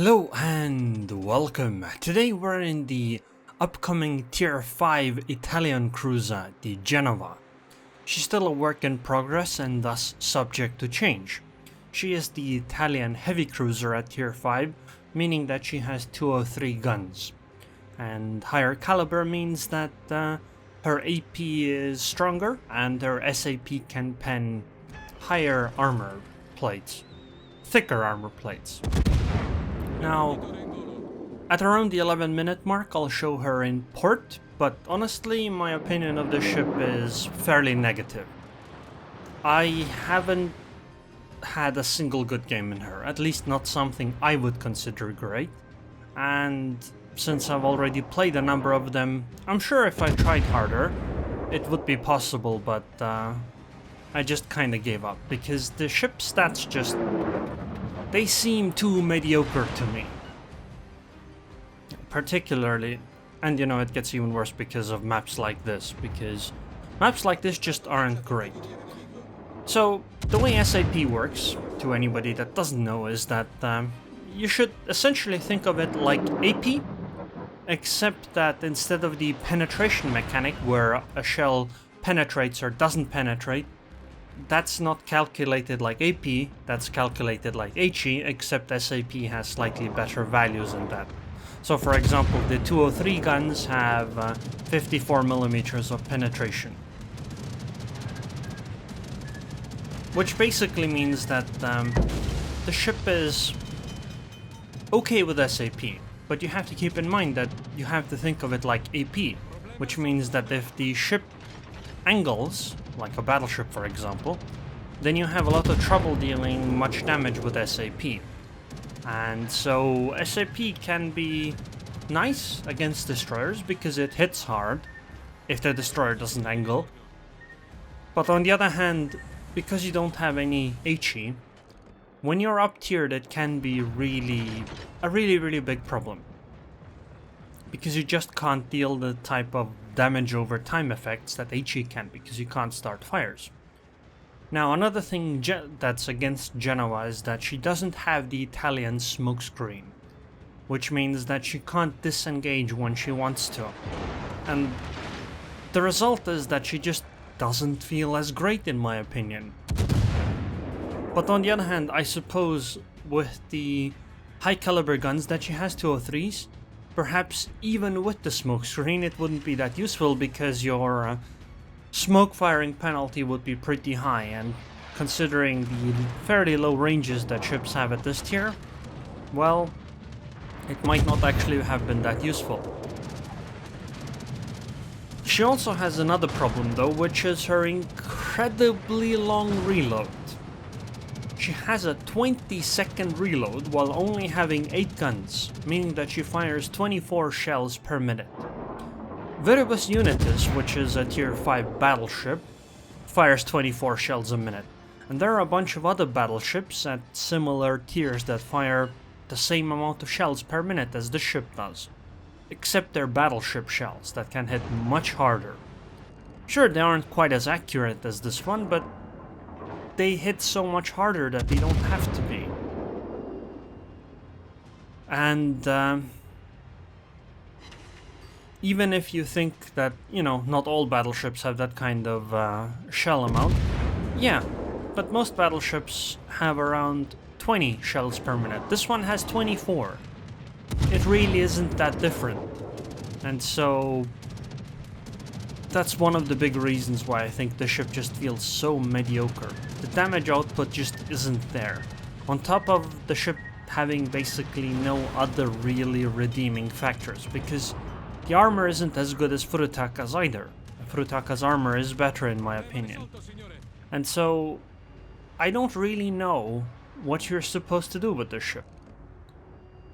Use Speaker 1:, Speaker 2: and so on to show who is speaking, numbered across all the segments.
Speaker 1: Hello and welcome. Today we're in the upcoming Tier 5 Italian cruiser, the Genova. She's still a work in progress and thus subject to change. She is the Italian heavy cruiser at Tier 5, meaning that she has 203 guns. And higher caliber means that her AP is stronger and her SAP can pen higher armor plates, thicker armor plates. Now, at around the 11-minute mark I'll show her in port, but honestly my opinion of the ship is fairly negative. I haven't had a single good game in her, at least not something I would consider great, and since I've already played a number of them, I'm sure if I tried harder it would be possible, but I just kinda gave up, because the ship stats they seem too mediocre to me. Particularly, and it gets even worse because of maps like this, because maps like this just aren't great. So, the way SAP works, to anybody that doesn't know, is that you should essentially think of it like AP, except that instead of the penetration mechanic, where a shell penetrates or doesn't penetrate, that's not calculated like AP, that's calculated like HE, except SAP has slightly better values than that. So for example, the 203 guns have 54mm of penetration. Which basically means that the ship is okay with SAP, but you have to keep in mind that you have to think of it like AP, which means that if the ship angles, like a battleship for example, then you have a lot of trouble dealing much damage with SAP. And so SAP can be nice against destroyers because it hits hard if the destroyer doesn't angle. But on the other hand, because you don't have any HE, when you're up tiered it can be a really big problem. Because you just can't deal the type of damage over time effects that HE can, because you can't start fires. Now another thing that's against Genova is that she doesn't have the Italian smokescreen, which means that she can't disengage when she wants to. And the result is that she just doesn't feel as great in my opinion. But on the other hand, I suppose with the high caliber guns that she has, 203s, perhaps even with the smoke screen it wouldn't be that useful, because your smoke firing penalty would be pretty high, and considering the fairly low ranges that ships have at this tier, well, it might not actually have been that useful. She also has another problem though, which is her incredibly long reload. She has a 20-second reload while only having 8 guns, meaning that she fires 24 shells per minute. Viribus Unitas, which is a tier 5 battleship, fires 24 shells a minute. And there are a bunch of other battleships at similar tiers that fire the same amount of shells per minute as the ship does. Except they're battleship shells that can hit much harder. Sure, they aren't quite as accurate as this one, but they hit so much harder that they don't have to be. And even if you think that, not all battleships have that kind of shell amount, yeah, but most battleships have around 20 shells per minute. This one has 24. It really isn't that different. And so that's one of the big reasons why I think the ship just feels so mediocre. The damage output just isn't there. On top of the ship having basically no other really redeeming factors, because the armor isn't as good as Furutaka's either. Furutaka's armor is better in my opinion. And so I don't really know what you're supposed to do with this ship.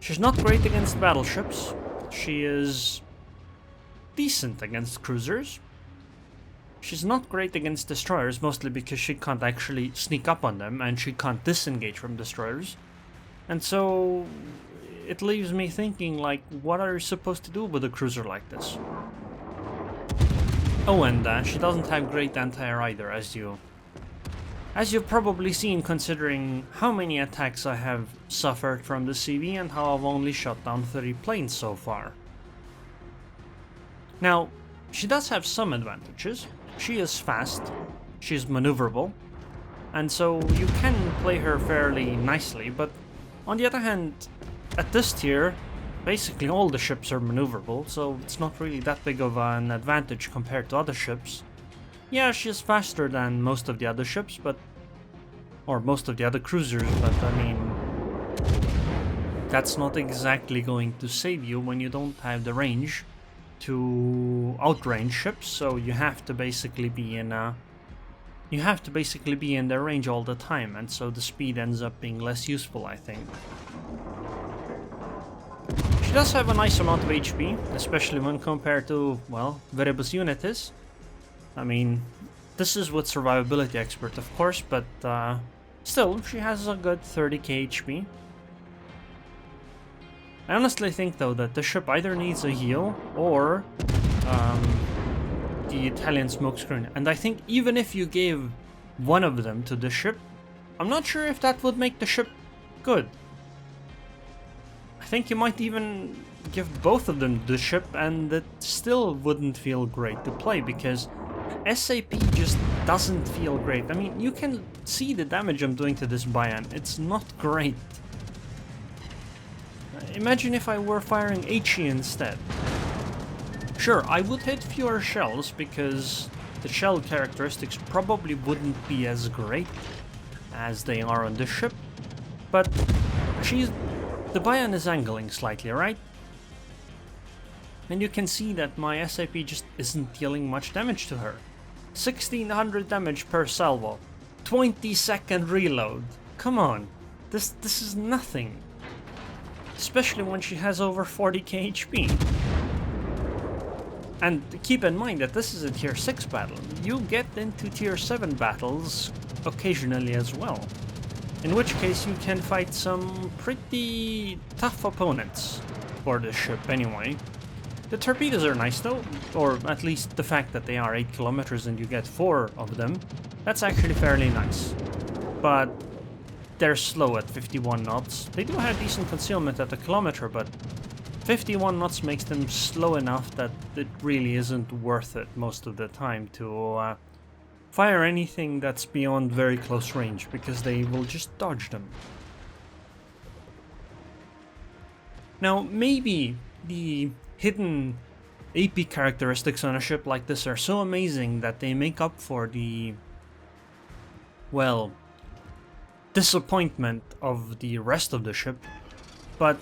Speaker 1: She's not great against battleships. She is decent against cruisers. She's not great against destroyers, mostly because she can't actually sneak up on them and she can't disengage from destroyers. And so it leaves me thinking, like, what are you supposed to do with a cruiser like this? Oh, and she doesn't have great anti-air either, as you As you've probably seen, considering how many attacks I have suffered from the CV and how I've only shot down 30 planes so far. Now, she does have some advantages. She is fast, she's maneuverable, and so you can play her fairly nicely, but on the other hand, at this tier, basically all the ships are maneuverable, so it's not really that big of an advantage compared to other ships. Yeah, she's faster than most of the other ships, or most of the other cruisers, but I mean, that's not exactly going to save you when you don't have the range to outrange ships, so you have to basically be in their range all the time, and so the speed ends up being less useful, I think. She does have a nice amount of HP, especially when compared to, well, Verebus Unitis. I mean, this is with Survivability Expert, of course, but still, she has a good 30k HP. I honestly think, though, that the ship either needs a heal or the Italian smokescreen. And I think even if you gave one of them to the ship, I'm not sure if that would make the ship good. I think you might even give both of them to the ship and it still wouldn't feel great to play, because SAP just doesn't feel great. I mean, you can see the damage I'm doing to this Bayan. It's not great. Imagine if I were firing HE instead. Sure, I would hit fewer shells because the shell characteristics probably wouldn't be as great as they are on this ship, but the Bayan is angling slightly, right? And you can see that my SAP just isn't dealing much damage to her. 1600 damage per salvo, 20-second reload. Come on, this is nothing. Especially when she has over 40k HP. And keep in mind that this is a tier 6 battle. You get into tier 7 battles occasionally as well. In which case you can fight some pretty tough opponents for this ship anyway. The torpedoes are nice though, or at least the fact that they are 8 kilometers and you get 4 of them. That's actually fairly nice. But they're slow at 51 knots. They do have decent concealment at a kilometer, but 51 knots makes them slow enough that it really isn't worth it most of the time to fire anything that's beyond very close range, because they will just dodge them. Now, maybe the hidden AP characteristics on a ship like this are so amazing that they make up for the, well, disappointment of the rest of the ship, but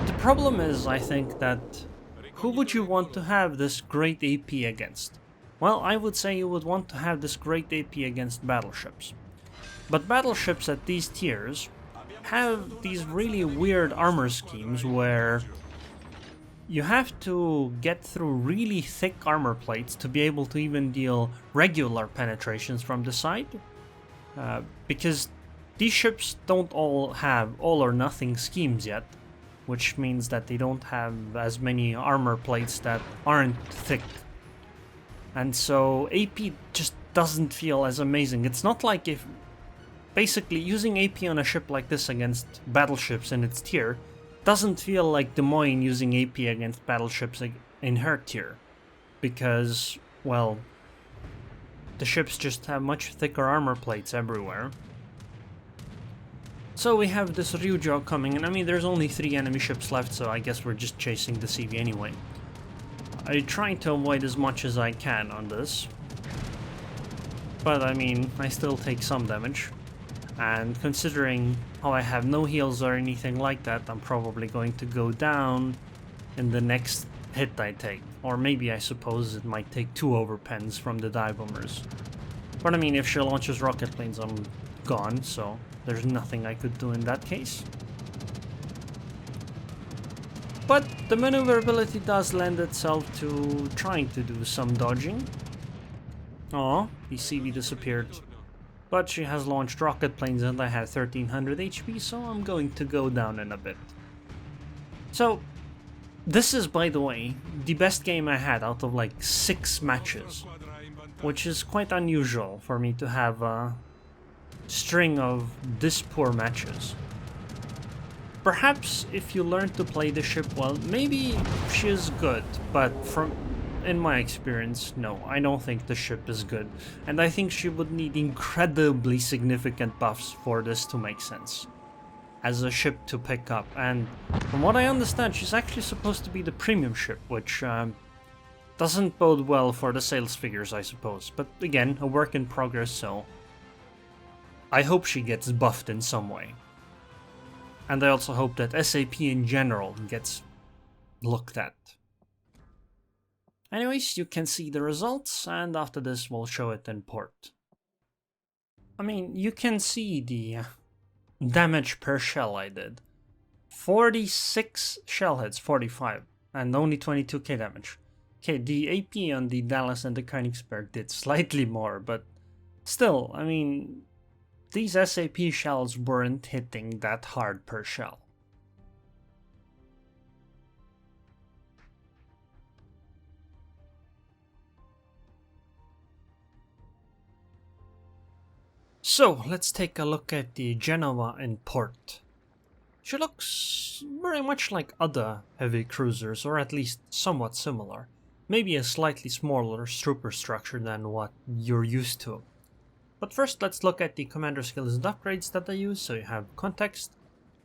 Speaker 1: the problem is, I think, that who would you want to have this great AP against? Well, I would say you would want to have this great AP against battleships. But battleships at these tiers have these really weird armor schemes where you have to get through really thick armor plates to be able to even deal regular penetrations from the side. Because these ships don't all have all or nothing schemes yet, which means that they don't have as many armor plates that aren't thick. And so AP just doesn't feel as amazing. It's not like if basically using AP on a ship like this against battleships in its tier doesn't feel like Des Moines using AP against battleships in her tier, because, well, the ships just have much thicker armor plates everywhere. So we have this Ryujo coming, and I mean, there's only 3 enemy ships left, so I guess we're just chasing the CV anyway. I try to avoid as much as I can on this, but I mean, I still take some damage. And considering how I have no heals or anything like that, I'm probably going to go down in the next hit I take. Or maybe, I suppose, it might take 2 overpens from the dive bombers. But I mean, if she launches rocket planes, I'm gone, so there's nothing I could do in that case. But the maneuverability does lend itself to trying to do some dodging. Aw, the CV disappeared. But she has launched rocket planes and I have 1300 HP, so I'm going to go down in a bit. So, this is, by the way, the best game I had out of like 6 matches. which is quite unusual for me to have a string of this poor matches. Perhaps if you learn to play the ship well, maybe she is good, but in my experience, no, I don't think the ship is good, and I think she would need incredibly significant buffs for this to make sense as a ship to pick up. And from what I understand, she's actually supposed to be the premium ship, which doesn't bode well for the sales figures, I suppose. But again, a work in progress, so I hope she gets buffed in some way. And I also hope that SAP in general gets looked at. Anyways, you can see the results, and after this we'll show it in port. I mean, you can see the damage per shell I did. 46 shell hits, 45, and only 22k damage. Okay, the AP on the Dallas and the Königsberg did slightly more, but still, I mean, these SAP shells weren't hitting that hard per shell. So, let's take a look at the Genova in port. She looks very much like other heavy cruisers, or at least somewhat similar. Maybe a slightly smaller superstructure than what you're used to. But first, let's look at the commander skills and upgrades that I use. So you have Context,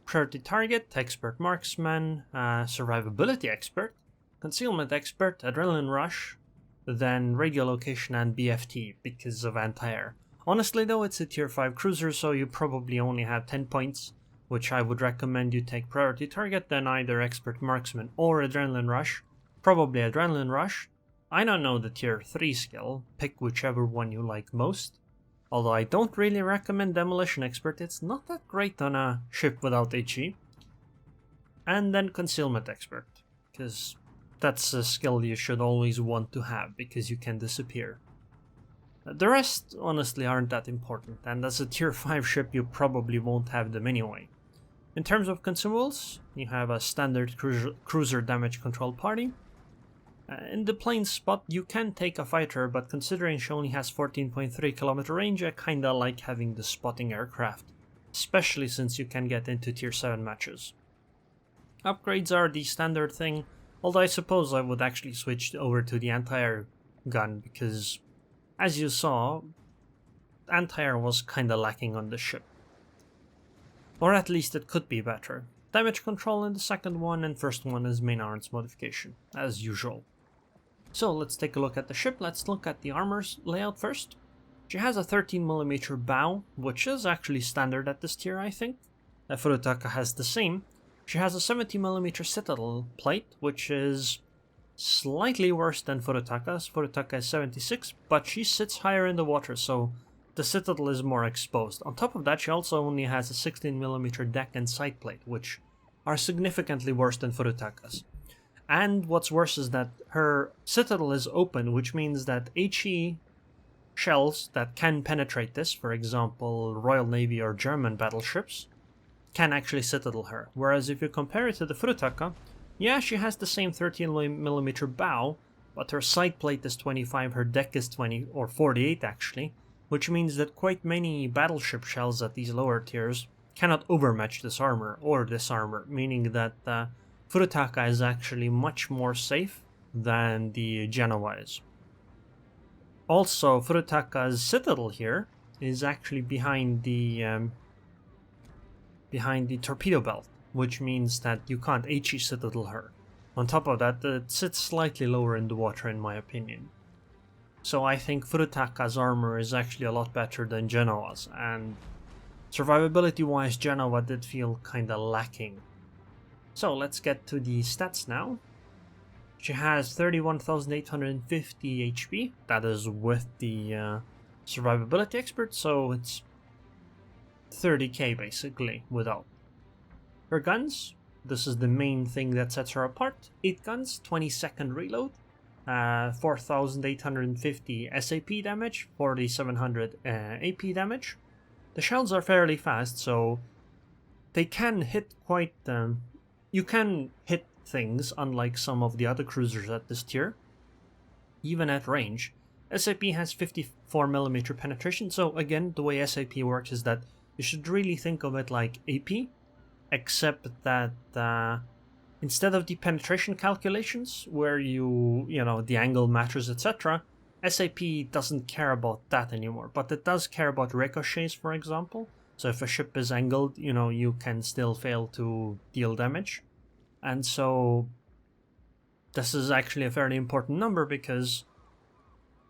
Speaker 1: Priority Target, Expert Marksman, Survivability Expert, Concealment Expert, Adrenaline Rush, then Radiolocation and BFT because of anti-air. Honestly though, it's a tier 5 cruiser, so you probably only have 10 points, which I would recommend you take Priority Target, then either Expert Marksman or Adrenaline Rush. Probably Adrenaline Rush. I don't know the tier 3 skill, pick whichever one you like most. Although I don't really recommend Demolition Expert, it's not that great on a ship without HE. And then Concealment Expert, because that's a skill you should always want to have, because you can disappear. The rest, honestly, aren't that important, and as a tier 5 ship you probably won't have them anyway. In terms of consumables, you have a standard cruiser damage control party. In the plane spot, you can take a fighter, but considering she only has 14.3 kilometer range, I kinda like having the spotting aircraft, especially since you can get into tier 7 matches. Upgrades are the standard thing, although I suppose I would actually switch over to the anti-air gun, because as you saw, anti-air was kinda lacking on the ship. Or at least it could be better. Damage control in the second one, and first one is main arms modification, as usual. So let's take a look at the ship. Let's look at the armor's layout first. She has a 13mm bow, which is actually standard at this tier, I think. Furutaka has the same. She has a 70mm citadel plate, which is slightly worse than Furutaka's. Furutaka is 76, but she sits higher in the water, so the citadel is more exposed. On top of that, she also only has a 16mm deck and side plate, which are significantly worse than Furutaka's. And what's worse is that her citadel is open, which means that HE shells that can penetrate this, for example Royal Navy or German battleships, can actually citadel her. Whereas if you compare it to the Furutaka, yeah, she has the same 13mm bow, but her side plate is 25, her deck is 20, or 48 actually, which means that quite many battleship shells at these lower tiers cannot overmatch this armor, or this armor, meaning that Furutaka is actually much more safe than the Genova is. Also, Furutaka's citadel here is actually behind the torpedo belt, which means that you can't HE citadel her. On top of that, it sits slightly lower in the water in my opinion. So I think Furutaka's armor is actually a lot better than Genova's, and survivability wise Genova did feel kinda lacking. So let's get to the stats now. She has 31,850 HP, that is with the survivability expert, so it's 30k basically without. Her guns, this is the main thing that sets her apart. 8 guns, 20-second reload, 4,850 SAP damage, 4,700 AP damage. The shells are fairly fast, so they can hit quite... you can hit things unlike some of the other cruisers at this tier, even at range. SAP has 54mm penetration, so again, the way SAP works is that you should really think of it like AP, except that instead of the penetration calculations, where the angle matters, etc., SAP doesn't care about that anymore, but it does care about ricochets, for example. So if a ship is angled, you can still fail to deal damage. And so this is actually a fairly important number because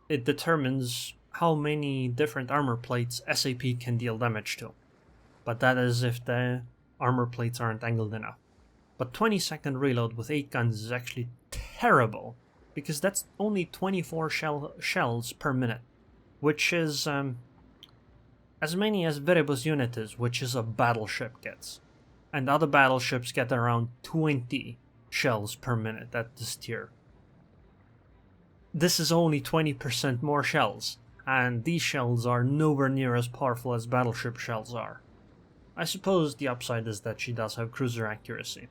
Speaker 1: it determines how many different armor plates SAP can deal damage to. But that is if the armor plates aren't angled enough. But 20-second reload with 8 guns is actually terrible, because that's only 24 shells per minute, which is as many as Viribus Unitas, which is a battleship, gets. And other battleships get around 20 shells per minute at this tier. This is only 20% more shells, and these shells are nowhere near as powerful as battleship shells are. I suppose the upside is that she does have cruiser accuracy.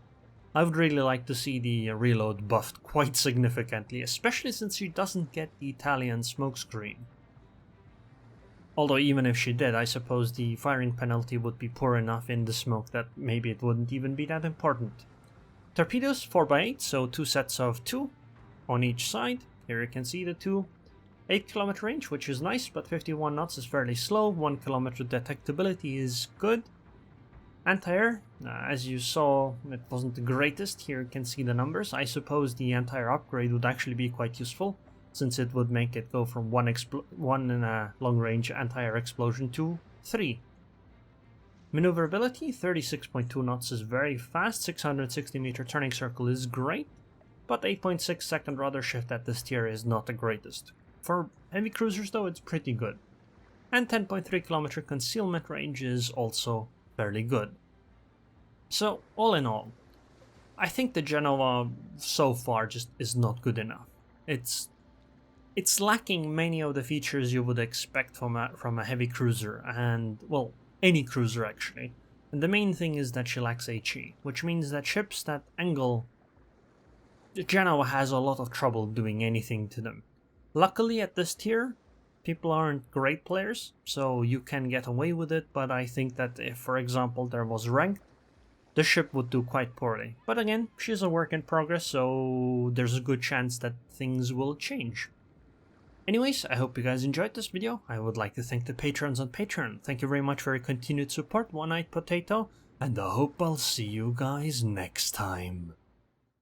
Speaker 1: I would really like to see the reload buffed quite significantly, especially since she doesn't get the Italian smokescreen. Although even if she did, I suppose the firing penalty would be poor enough in the smoke that maybe it wouldn't even be that important. Torpedoes 4x8, so 2 sets of 2 on each side. Here you can see the 2. 8 km range, which is nice, but 51 knots is fairly slow. 1 km detectability is good. Anti-air, as you saw, it wasn't the greatest. Here you can see the numbers. I suppose the anti-air upgrade would actually be quite useful, since it would make it go from 1 in a long-range anti-air explosion to 3. Maneuverability, 36.2 knots is very fast. 660 meter turning circle is great, but 8.6 second rudder shift at this tier is not the greatest. For heavy cruisers though, it's pretty good. And 10.3 kilometer concealment range is also fairly good. So, all in all, I think the Genova so far just is not good enough. It's lacking many of the features you would expect from a heavy cruiser, and, well, any cruiser actually. And the main thing is that she lacks HE, which means that ships that angle, Genova has a lot of trouble doing anything to them. Luckily at this tier, people aren't great players, so you can get away with it, but I think that if, for example, there was ranked, the ship would do quite poorly. But again, she's a work in progress, so there's a good chance that things will change. Anyways, I hope you guys enjoyed this video. I would like to thank the patrons on Patreon. Thank you very much for your continued support, One-Eyed Potato, and I hope I'll see you guys next time.